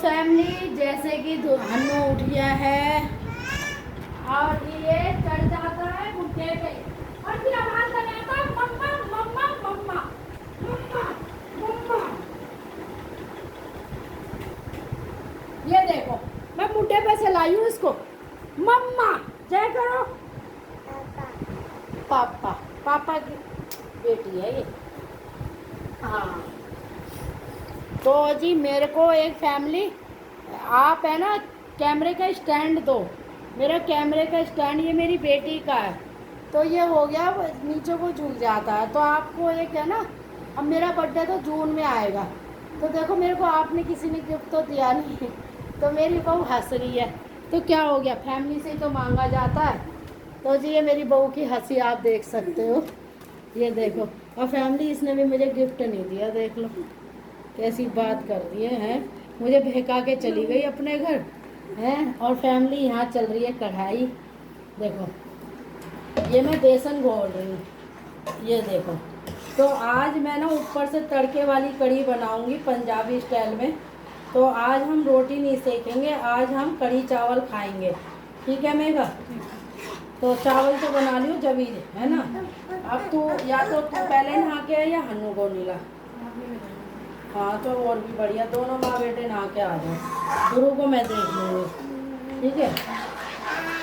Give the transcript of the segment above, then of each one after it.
Family जैसे कि हन्नू उठ गया है और ये चढ़ जाता है मुझे पे और फिर आवाज लगाता है मम्मा मम्मा मम्मा मम्मा मम्मा। ये देखो मैं मुड्ढे पे से लाई हूँ इसको। मम्मा जय करो। पापा पापा की बेटी है ये। हाँ तो जी मेरे को एक फैमिली आप है ना कैमरे का स्टैंड दो। मेरा कैमरे का स्टैंड ये मेरी बेटी का है तो ये हो गया नीचे को झुक जाता है। तो आपको एक है ना अब मेरा बर्थडे तो जून में आएगा तो देखो मेरे को आपने किसी ने गिफ्ट तो दिया नहीं तो मेरी बहू हंस रही है। तो क्या हो गया फैमिली से ही तो मांगा जाता है। तो जी ये मेरी बहू की हंसी आप देख सकते हो। ये देखो और फैमिली इसने भी मुझे गिफ्ट नहीं दिया देख लो कैसी बात कर दी है। मुझे बहका के चली गई अपने घर हैं। और फैमिली यहाँ चल रही है कढ़ाई। देखो ये मैं बेसन घोल रही हूँ। ये देखो तो आज मैं ना ऊपर से तड़के वाली कढ़ी बनाऊंगी पंजाबी स्टाइल में। तो आज हम रोटी नहीं सेकेंगे आज हम कढ़ी चावल खाएंगे। ठीक है मेघा। तो चावल तो बना लियो जभी है ना। अब तू या तो तू पहले नहा के या हन्नू को नीला। हाँ तो और भी बढ़िया दोनों माँ बेटे नहा के आ जाओ। गुरु को मैं देख लूँगी ठीक है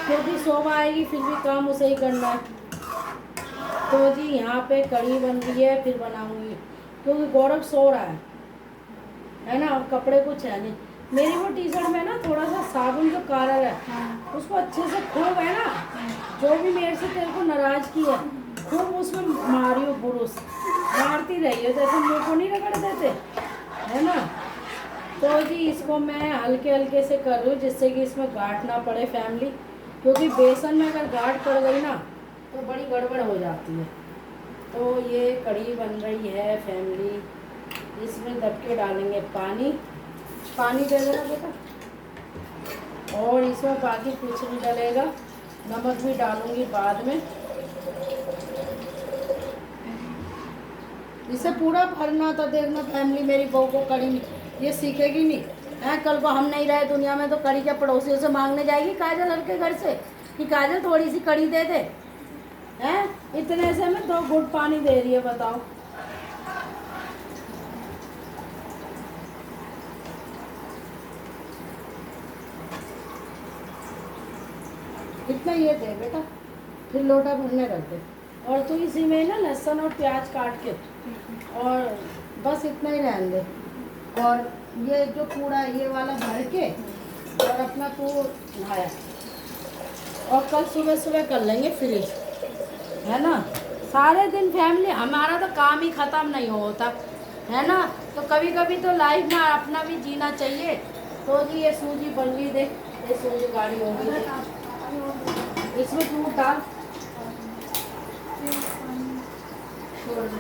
क्योंकि शोभा आएगी फिर भी काम उसे ही करना है। तो जी यहाँ पे कढ़ी बन रही है फिर बनाऊंगी क्योंकि गौरव सो रहा है ना। और कपड़े कुछ है नहीं। मेरी वो टी शर्ट में ना थोड़ा सा साबुन जो कारल है उसको अच्छे से खूब है ना जो भी मेरे से तेरे को नाराज की है खूब उसमें मारियो बुरुस मारती रही है जैसे मुँह को नहीं रगड़ देते है ना। तो जी इसको मैं हल्के हल्के से कर रही हूँ जिससे कि इसमें गांठ ना पड़े फैमिली क्योंकि बेसन में अगर गांठ पड़ गई ना तो बड़ी गड़बड़ हो जाती है। तो ये कढ़ी बन रही है फैमिली। इसमें दबके डालेंगे पानी पानी दे देना बेटा और इसमें बाकी कुछ नहीं डलेगा। नमक भी डालूंगी बाद में। इसे पूरा भरना था देखना फैमिली मेरी बहू को कढ़ी ये सीखेगी नहीं है। कल को हम नहीं रहे दुनिया में तो कढ़ी के पड़ोसियों से मांगने जाएगी काजल के घर से कि काजल थोड़ी सी कढ़ी दे दे हैं। इतने से मैं 2 घूंट पानी दे रही है बताओ। इतना ये दे बेटा फिर लोटा भरने रख दे। और तो इसी में ना लहसुन और प्याज काट के और बस इतना ही रहने दे। और ये जो पूरा ये वाला भर के और अपना तू नहाया और कल सुबह सुबह कर लेंगे फ्रिज है ना। सारे दिन फैमिली हमारा तो काम ही ख़त्म नहीं होता है ना। तो कभी कभी तो लाइफ में अपना भी जीना चाहिए। तो जी ये सूजी बन गई देख ये सूजी गाढ़ी हो गई इसमें दूध डाल छोड़ दे।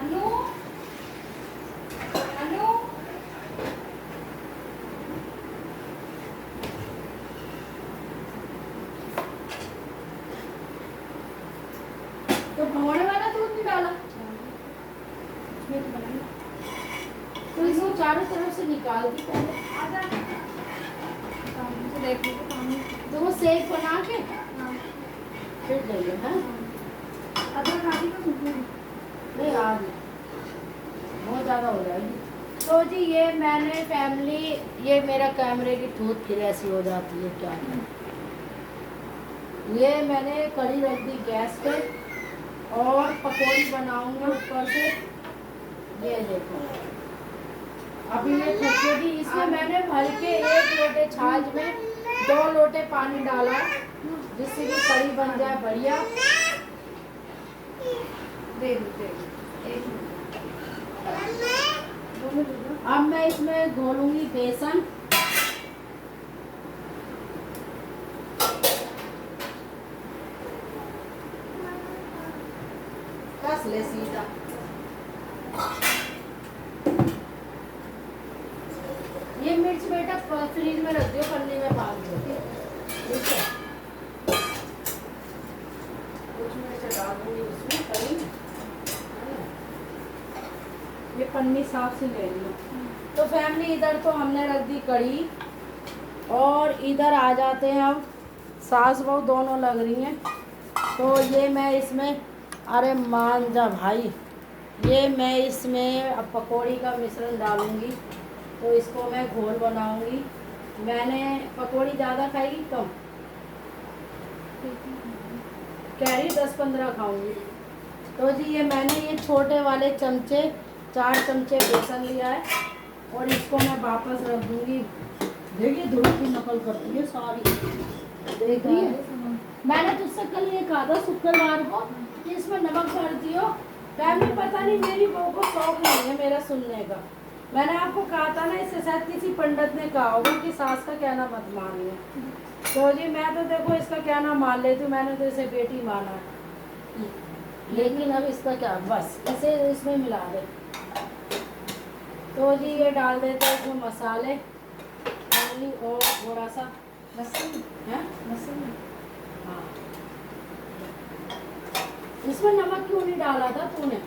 अनु अनु तो भगोड़े वाला दूध नहीं डाला तो इसको चारों तरफ से निकाल दी पहले तो वो सेक बना के फिर जाइए है। नहीं आज बहुत ज़्यादा हो जाएगी। तो जी ये मैंने फैमिली ये मेरा कैमरे की धूप फिर ऐसी हो जाती है क्या। ये मैंने कढ़ी रख दी गैस पे और पकौड़ी बनाऊंगी ऊपर से। ये देखो अभी ये खसेगी इसमें मैंने भर के 1 लोटे छाछ में 2 लोटे पानी डाला जिससे कि कढ़ी बन जाए बढ़िया। अब मैं इसमें घोलूंगी बेसन कस ले सीधा। ये मिर्च बेटा फ्रिज में रख दो पन्नी में बांध दो ठीक है। कुछ मिर्च डाल दूंगी उसमें कहीं ये पन्नी साफ से ले लो। तो फैमिली इधर तो हमने रख दी कढ़ी और इधर आ जाते हैं हम, सास बहू दोनों लग रही हैं। तो ये मैं इसमें, अरे मान जा भाई, ये मैं इसमें अब पकौड़ी का मिश्रण डालूंगी। तो इसको मैं घोल बनाऊंगी। मैंने पकौड़ी ज़्यादा खाएगी कम, कह रही 10-15 खाऊंगी। तो जी ये मैंने ये छोटे वाले चमचे 4 चमचे बेसन लिया है और इसको मैं वापस रख दूंगी। देखिए धूप की नकल करती है सारी, देखिए मैंने तुझसे कल ये कहा था शुक्रवार को कि इसमें नमक भर दियो। फैमिली पता नहीं मेरी बहू को शौक नहीं है मेरा सुनने का। मैंने आपको कहा था ना, इससे शायद किसी पंडित ने कहा होगा कि सास का कहना मत मानिए। तो जी मैं तो देखो इसका कहना मान लेती हूँ, मैंने तो इसे बेटी माना है। लेकिन अब इसका क्या, बस इसे इसमें मिला दे। तो जी ये डाल देते हैं इसमें मसाले और थोड़ा सा लहसुन है, लहसुन। हाँ, इसमें नमक क्यों नहीं डाला था तूने?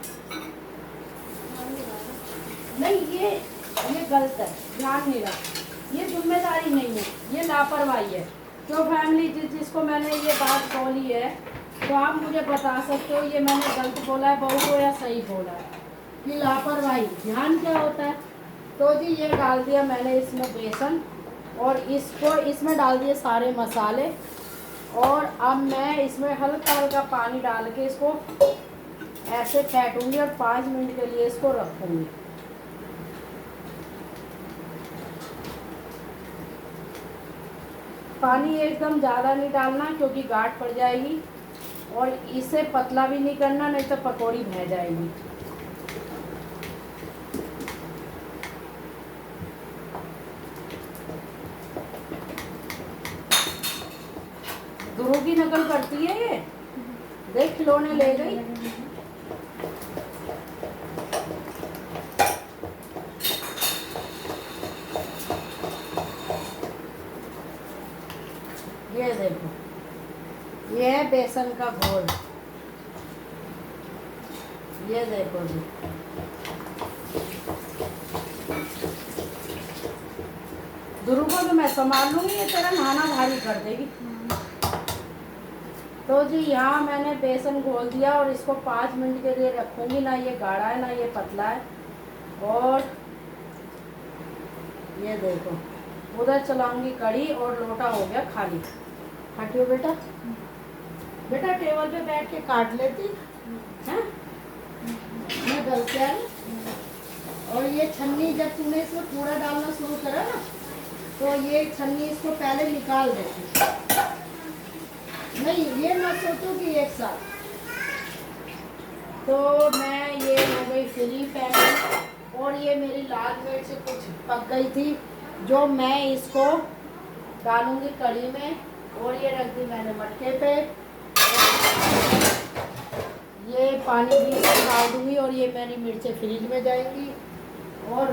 नहीं ये गलत है, ध्यान नहीं रहा, ये जिम्मेदारी नहीं है, ये लापरवाही है। तो फैमिली जिसको मैंने ये बात बोली है तो आप मुझे बता सकते हो ये मैंने गलत बोला है बहू को या सही बोला है कि लापरवाही, ध्यान क्या होता है। तो जी ये डाल दिया मैंने इसमें बेसन और इसको इसमें डाल दिए सारे मसाले और अब मैं इसमें हल्का हल्का पानी डाल के इसको ऐसे फेंटूंगी और 5 मिनट के लिए इसको रखूंगी। पानी एकदम ज़्यादा नहीं डालना क्योंकि गाढ़ पड़ जाएगी और इसे पतला भी नहीं करना, नहीं तो पकौड़ी बह जाएगी। ध्रुव की नकल करती है ये, देख खिलौने ले गई। ये देखो ये है बेसन का घोल, ये देखो जी। ध्रुव को तो मैं संभाल लूंगी, ये तेरा नहाना भारी कर देगी। तो जी यहाँ मैंने बेसन घोल दिया और इसको 5 मिनट के लिए रखूंगी। ना ये गाढ़ा है ना ये पतला है। और ये देखो उधर चलाऊंगी कढ़ी और लोटा हो गया खाली। हटियो बेटा, बेटा टेबल पे बैठ के काट लेती है, मैं गलती आई। और ये छन्नी जब तूने इसमें कूड़ा डालना शुरू करा ना तो ये छन्नी इसको पहले निकाल देती। नहीं ये मत सोचो कि एक साथ। तो मैं ये हो गई फ्री पैन और ये मेरी लाल मिर्च से कुछ पक गई थी जो मैं इसको डालूंगी कढ़ी में। और ये रख दी मैंने मटके पे, ये पानी भी डाल दूंगी और ये मेरी मिर्चें फ्रिज में जाएंगी। और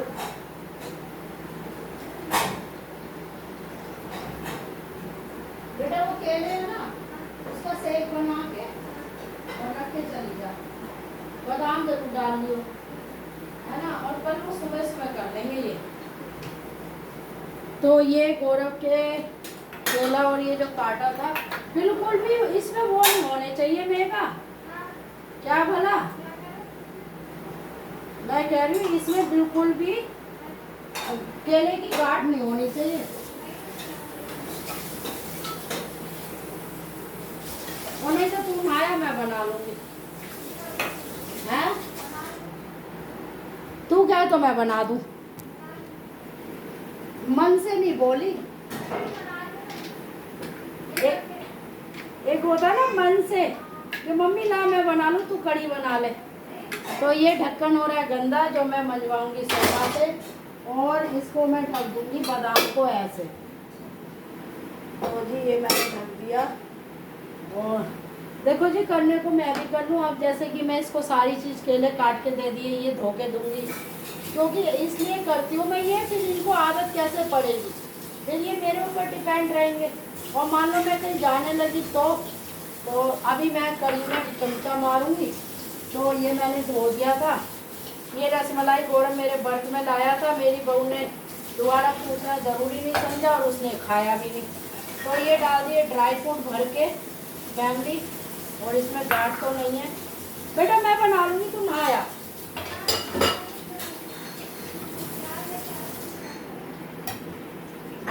बेटा वो केले है ना उसका शेक बना के और रख के चली जा, बादाम जरूर डाल लियो है ना। और कल को सुबह सुबह कर लेंगे ये। तो ये गौरव के केला और ये जो काटा था बिल्कुल भी इसमें वो नहीं होने चाहिए मेगा, क्या भला मैं कह रही हूँ इसमें बिल्कुल भी केले की गांठ नहीं होनी चाहिए। और नहीं तो तुम आया मैं बना लूंगी, हैं? तू क्या तो मैं बना दूं, मन से नहीं बोली। एक होता ना मन से कि मम्मी ना मैं बना लूं तू कढ़ी बना ले। तो ये ढक्कन हो रहा है गंदा जो मैं मंजवाऊंगी सोना से और इसको मैं ढक दूंगी बादाम को ऐसे। तो जी ये मैंने ढक दिया और देखो जी करने को मैं भी कर लूँ। अब जैसे कि मैं इसको सारी चीज़ केले काट के दे दिए, ये धो के दूंगी क्योंकि इसलिए करती हूँ मैं ये, फिर इनको आदत कैसे पड़ेगी, फिर ये मेरे ऊपर डिपेंड रहेंगे। और मान लो मैं कहीं जाने लगी तो अभी मैं कढ़ी में चमचा मारूंगी। तो ये मैंने धो दिया था ये रसमलाई गौरव मेरे बर्थ में लाया था, मेरी बहू ने दोबारा पूछना ज़रूरी नहीं समझा और उसने खाया भी नहीं। तो ये डाल दिए ड्राई फ्रूट भर के फैमिली, और इसमें गाठ तो नहीं है। बेटा मैं बना लूँगी, तुम आया।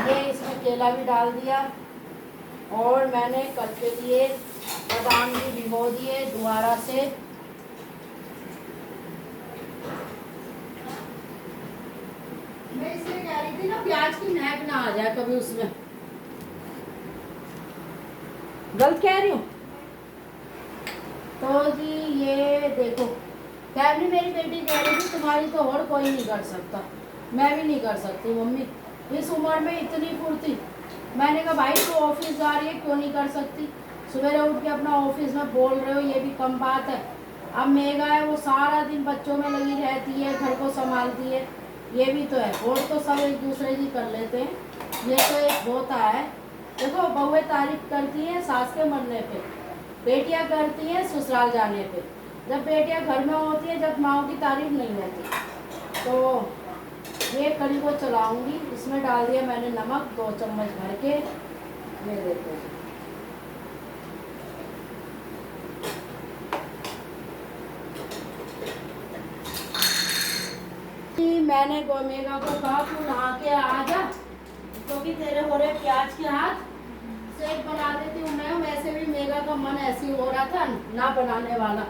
ये इसमें केला भी डाल दिया, और मैंने कल के लिए बादाम भी भिगो दिए दोबारा से। मैं इसलिए कह रही थी ना, प्याज की महक ना आ जाए कभी उसमें। गलत कह रही हूँ? तो जी ये देखो, फैमिली मेरी बेटी कह रही थी तुम्हारी तो और कोई नहीं कर सकता। मैं भी नहीं कर सकती मम्मी, इस उम्र में इतनी फुर्ती। मैंने कहा भाई तू ऑफिस जा रही है, क्यों नहीं कर सकती? सवेरे उठ के अपना ऑफिस में बोल रहे हो, ये भी कम बात है। अब मेघा है, वो सारा दिन बच्चों में लगी रहती है, घर को संभालती है, ये भी तो है। और तो सब एक दूसरे की कर लेते हैं, ये तो एक होता है। देखो बहुएं तारीफ करती हैं सास के मरने पे, बेटियां करती हैं ससुराल जाने पे। जब बेटियां घर में होती है, जब माओ की तारीफ नहीं रहती। तो ये कढ़ी को चलाऊंगी। इसमें डाल दिया मैंने नमक 2 चम्मच भर के। ये देखो मैंने मेघा को कहा तू नहा के आ जा, क्योंकि तेरे हो रहे प्याज के हाथ, सेक बना देती हूँ मैं। वैसे भी मेघा का मन ऐसी हो रहा था ना बनाने वाला,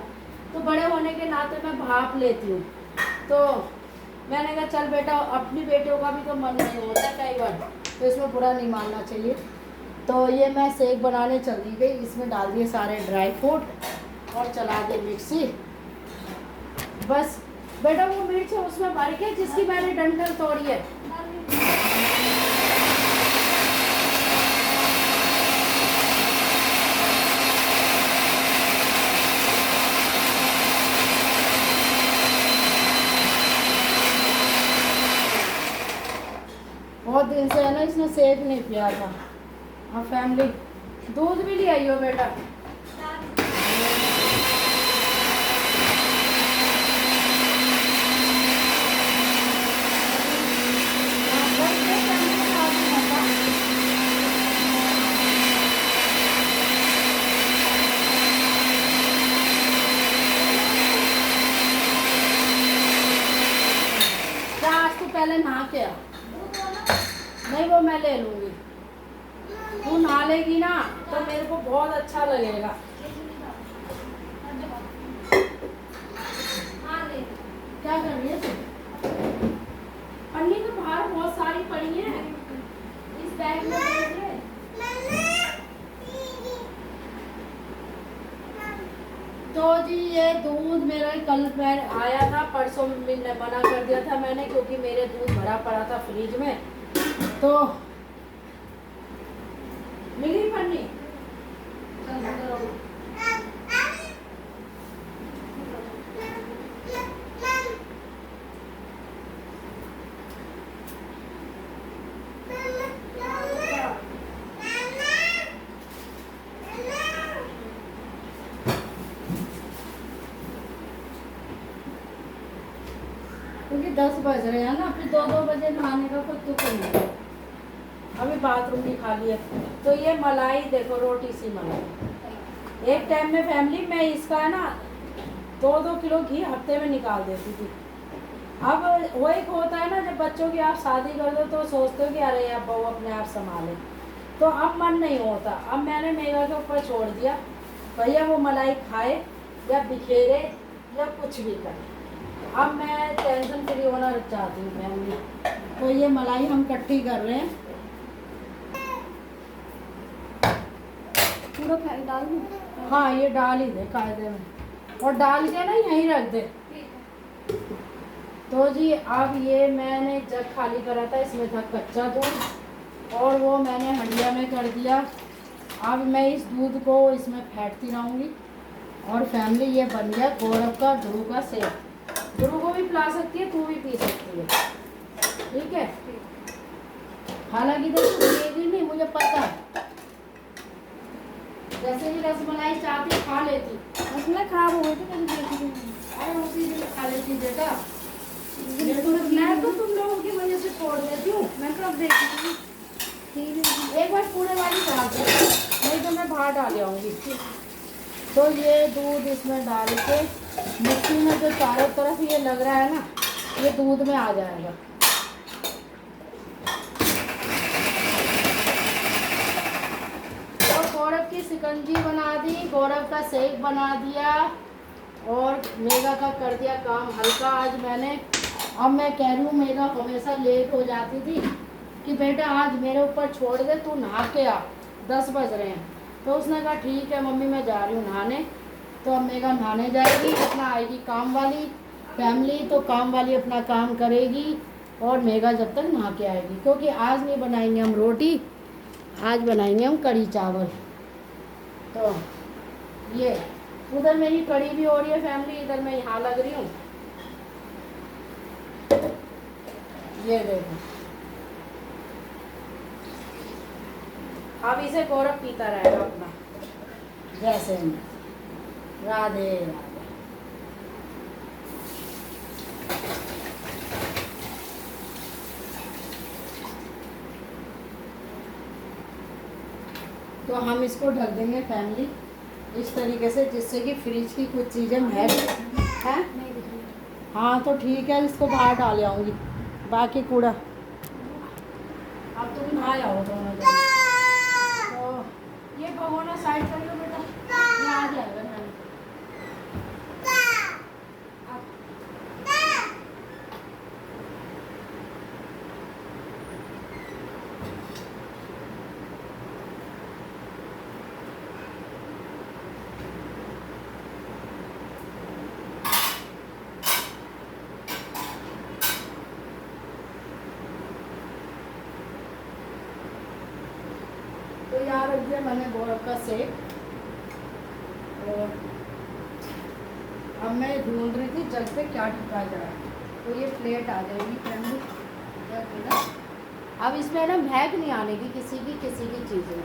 तो बड़े होने के नाते मैं भाप लेती हूँ। तो मैंने कहा चल बेटा, अपनी बेटियों का भी तो मन नहीं होता कई बार, तो इसमें बुरा नहीं मानना चाहिए। तो ये मैं सेक बनाने चली गई। इसमें डाल दिए सारे ड्राई फ्रूट और चला दी मिक्सी। बस बेटा वो मिर्च उसमें भर के जिसकी मैंने डंठल तोड़ी है। बहुत दिन से है ना, इसने सेक नहीं पिया था। हाँ फैमिली, दूध भी ले आइयो बेटा। आज तू पहले नहा के आ। नहीं वो मैं ले लूंगी, तू नहा लेगी ना तो मेरे को बहुत अच्छा लगेगा। क्या कर रही है तू? पन्नी तो बाहर बहुत सारी पड़ी है, इस बैग में देख ले। तो जी ये दूध मेरा कल आया था, परसों मैंने मना कर दिया था मैंने, क्योंकि मेरे दूध भरा पड़ा था फ्रिज में। तो मिली पन्नी, क्योंकि 10 बज रहे हैं ना, फिर 2-2 बजे नहाने का कुछ दुख नहीं है। अभी बाथरूम भी खाली है। तो ये मलाई देखो, रोटी सी मलाई। एक टाइम में फैमिली में इसका है ना 2-2 किलो घी हफ्ते में निकाल देती थी। अब वो एक होता है ना, जब बच्चों की आप शादी कर दो तो सोचते हो कि अरे यार बहू अपने आप संभाले, तो अब मन नहीं होता। अब मैंने मेघा के ऊपर छोड़ दिया, भैया वो मलाई खाए या बिखेरे या कुछ भी करे। अब मैं टेंशन फ्री होना चाहती हूँ फैमिली। तो ये मलाई हम इकट्ठी कर रहे हैं। पूरा डाल दूँ? हाँ ये डाल ही दे कायदे में, और डाल के ना यहीं रख दे। तो जी अब ये मैंने जग खाली करा था, इसमें था कच्चा दूध, और वो मैंने हंडिया में कर दिया। अब मैं इस दूध को इसमें फेंटती रहूँगी। और फैमिली ये बन गया गौरव का ध्रुव का सेक। ध्रुव को भी पिला सकती है, तू भी पी सकती है, ठीक है। हालांकि देखो ये नहीं, मुझे पता है, जैसे कि रसमलाई चाहती खा लेती, रसमलाई खराब हो गई थी, अरे उसी दिन खा लेती बेटा। मैं तो तुम लोगों की वजह से छोड़ देती हूँ। मैं कब देखूंगी? ठीक है। एक बार पूरे वाली करा दो, नहीं तो मैं बाहर डाल आऊँगी। तो ये दूध इसमें डाल के मिक्सी में जो चारों तरफ ये लग रहा है ना, ये दूध में आ जाएगा। तो गौरव की शिकंजी बना दी, गौरव का शेक बना दिया और मेगा का कर दिया काम हल्का आज मैंने। अब मैं कह रही हूँ, मेगा हमेशा लेट हो जाती थी कि बेटा आज मेरे ऊपर छोड़ दे, तू नहा के आ, 10 बज रहे हैं। तो उसने कहा ठीक है मम्मी मैं जा रही हूँ नहाने। तो अब मेगा नहाने जाएगी, अपना आएगी काम वाली फैमिली, तो काम वाली अपना काम करेगी और मेगा जब तक नहा के आएगी। क्योंकि आज नहीं बनाएंगे हम रोटी, आज बनाएंगे हम कढ़ी चावल। तो ये उधर मेरी कढ़ी भी हो रही है फैमिली, इधर मैं यहाँ लग रही हूँ। ये देखो, अब इसे गौरव पीता रहेगा अपना जैसे में। राधे राधे। तो हम इसको ढक देंगे फैमिली इस तरीके से, जिससे कि फ्रिज की कुछ चीज़ें महक है। नहीं दिख रही। हाँ तो ठीक है, इसको बाहर डाल आऊँगी बाकी कूड़ा। अब तुम नहा आओ दोनों जने। तो ये भगोना साइड कर लो बेटा, ये आ जाएगा नहाने को। तो यार रख दिया मैंने गौरव का शेक। और अब मैं ढूंढ रही थी जग पे क्या ढका जाए, तो ये प्लेट आ जाएगी फैमिली। अब इसमें ना महक नहीं आने की किसी की चीज़ में।